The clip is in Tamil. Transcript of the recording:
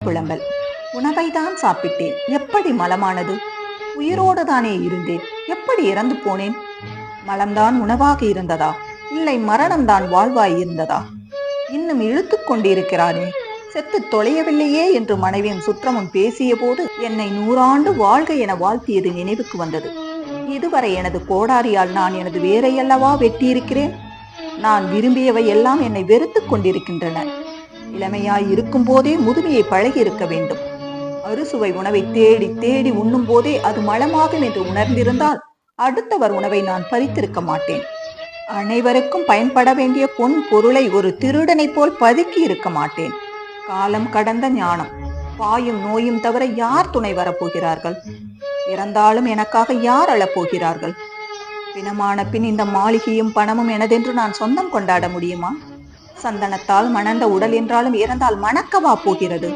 புலம்பல். உணவைதான் சாப்பிட்டேன், எப்படி மலமானது? உயிரோடு தானே இருந்தேன், எப்படி இறந்து போனேன்? மலம்தான் உணவாக இருந்ததா, இல்லை மரணம்தான் வாழ்வாய் இருந்ததா? இன்னும் இழுத்து கொண்டிருக்கிறானே, செத்து தொலையவில்லையே என்று மனைவியும் சுற்றமும் பேசிய போது என்னை 100 ஆண்டு வாழ்க என வாழ்த்தியது நினைவுக்கு வந்தது. இதுவரை எனது கோடாரியால் நான் எனது வேரையல்லவா வெட்டியிருக்கிறேன். நான் விரும்பியவை எல்லாம் என்னை வெறுத்து கொண்டிருக்கின்றன. இளமையாய் இருக்கும் போதே முதுமையை பழகி இருக்க வேண்டும். அறுசுவை உணவை தேடி தேடி உண்ணும் போதே அது மலமாகும் என்று உணர்ந்திருந்தால் அடுத்தவர் உணவை நான் பறித்திருக்க மாட்டேன். அனைவருக்கும் பயன்பட வேண்டிய பொன் பொருளை ஒரு திருடனை போல் பதுக்கி இருக்க மாட்டேன். காலம் கடந்த ஞானம், பாயும் நோயும் தவிர யார் துணை வரப்போகிறார்கள்? இறந்தாலும் எனக்காக யார் அழப்போகிறார்கள்? பிணமான பின் இந்த மாளிகையும் பணமும் எனதென்று நான் சொந்தம் கொண்டாட முடியுமா? சந்தனத்தால் மணந்த உடல் என்றாலும் இறந்தால் மணக்கவா போகிறது?